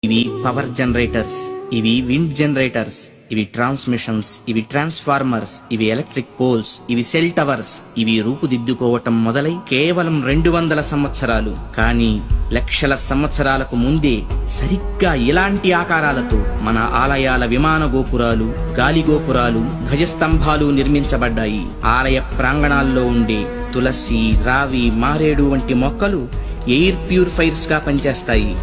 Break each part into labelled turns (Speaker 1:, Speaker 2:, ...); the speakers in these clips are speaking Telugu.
Speaker 1: ఇవి పవర్ జనరేటర్స్, ఇవి విండ్ జనరేటర్స్, ఇవి ట్రాన్స్మిషన్స్, ఇవి ట్రాన్స్ఫార్మర్స్, ఇవి ఎలక్ట్రిక్ పోల్స్, ఇవి సెల్ టవర్స్. ఇవి రూపుదిద్దుకోవటం మొదలై కేవలం 200 సంవత్సరాలు, కానీ లక్షల సంవత్సరాలకు ముందే సరిగ్గా ఇలాంటి ఆకారాలతో మన ఆలయాల విమాన గోపురాలు, గాలి గోపురాలు, ధ్వజస్తంభాలు నిర్మించబడ్డాయి. ఆలయ ప్రాంగణాల్లో ఉండే తులసి, రావి, మారేడు వంటి మొక్కలు ఎయిర్ ప్యూరిఫైర్స్ గా పనిచేస్తాయి.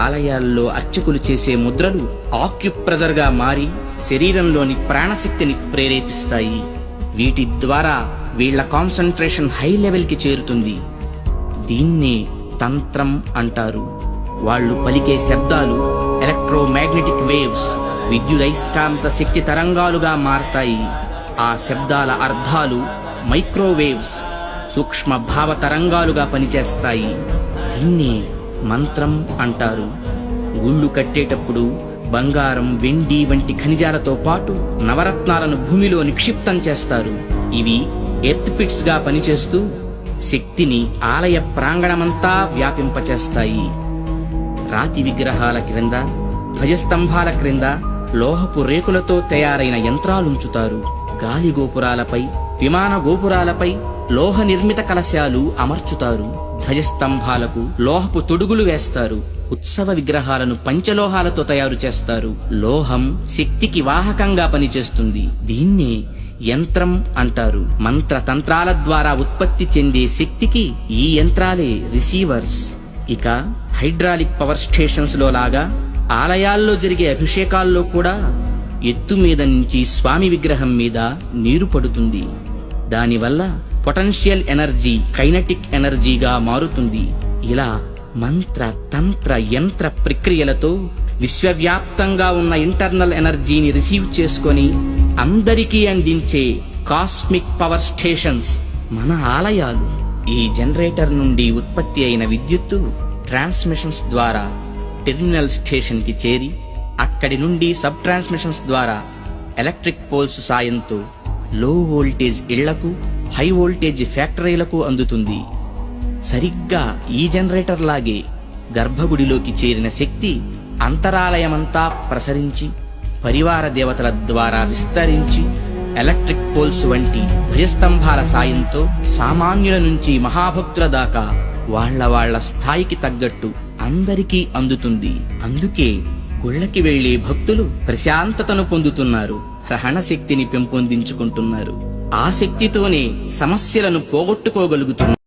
Speaker 1: ఆలయాల్లో అర్చకులు చేసే ముద్రలు ఆక్యుప్రెజర్ గా మారి శరీరంలోని ప్రాణశక్తిని ప్రేరేపిస్తాయి. వీటి ద్వారా వీళ్ల కాన్సంట్రేషన్ హై లెవెల్ కి చేరుతుంది. దీన్నే తంత్రం అంటారు. వాళ్ళు పలికే శబ్దాలు ఎలక్ట్రోమాగ్నెటిక్ వేవ్స్, విద్యుదయస్కాంత శక్తి తరంగాలుగా మారతాయి. ఆ శబ్దాల అర్థాలు మైక్రోవేవ్స్, సూక్ష్మ భావ తరంగాలుగా పనిచేస్తాయి. దీన్నే మంత్రం అంటారు. గుళ్ళు కట్టేటప్పుడు బంగారం, వెండి వంటి ఖనిజాలతో పాటు నవరత్నాలను భూమిలో నిక్షిప్తం చేస్తారు. ఇవి ఎర్త్ పిట్స్ గా పనిచేస్తూ శక్తిని ఆలయ ప్రాంగణమంతా వ్యాపింపచేస్తాయి. రాతి విగ్రహాల క్రింద, ధ్వజస్తంభాల క్రింద లోహపు రేకులతో తయారైన యంత్రాలుంచుతారు. గాలి గోపురాలపై, విమాన గోపురాలపై లోహ నిర్మిత కలశాలు అమర్చుతారు. ధ్వజస్తంభాలకు లోహపు తొడుగులు వేస్తారు. ఉత్సవ విగ్రహాలను పంచలోహాలతో తయారు చేస్తారు. లోహం శక్తికి వాహకంగా పనిచేస్తుంది. దీన్నే యంత్రం అంటారు. మంత్ర తంత్రాల ద్వారా ఉత్పత్తి చెందే శక్తికి ఈ యంత్రాలే రిసీవర్స్. ఇక హైడ్రాలిక్ పవర్ స్టేషన్స్ లో లాగా ఆలయాల్లో జరిగే అభిషేకాల్లో కూడా ఎత్తు మీద నుంచి స్వామి విగ్రహం మీద నీరు పడుతుంది. దానివల్ల పొటెన్షియల్ ఎనర్జీ కైనటిక్ ఎనర్జీగా మారుతుంది. ఇలా మంత్ర తంత్ర యంత్ర ప్రక్రియలతో విశ్వవ్యాప్తంగా ఉన్న ఇంటర్నల్ ఎనర్జీని రిసీవ్ చేసుకొని అందరికీ అందించే కాస్మిక్ పవర్ స్టేషన్స్ మన ఆలయాలు. ఈ జనరేటర్ నుండి ఉత్పత్తి అయిన విద్యుత్తు ట్రాన్స్మిషన్స్ ద్వారా టెర్మినల్ స్టేషన్ కి చేరి అక్కడి నుండి సబ్ ట్రాన్స్మిషన్స్ ద్వారా ఎలక్ట్రిక్ పోల్స్ సాయంతో లో వోల్టేజ్ ఇళ్లకు, హై వోల్టేజ్ ఫ్యాక్టరీలకు అందుతుంది. సరిగ్గా ఈ జనరేటర్ లాగే గర్భగుడిలోకి చేరిన శక్తి అంతరాలయమంతా ప్రసరించి పరివార దేవతల ద్వారా విస్తరించి ఎలక్ట్రిక్ పోల్స్ వంటి ధ్వజస్తంభాల సాయంతో సామాన్యుల నుంచి మహాభక్తుల దాకా వాళ్ళ స్థాయికి తగ్గట్టు అందరికీ అందుతుంది. అందుకే గుళ్ళకి వెళ్లే భక్తులు ప్రశాంతతను పొందుతున్నారు, గ్రహణ శక్తిని పెంపొందించుకుంటున్నారు. ఆ శక్తితోనే సమస్యలను పోగొట్టుకోగలుగుతున్నారు.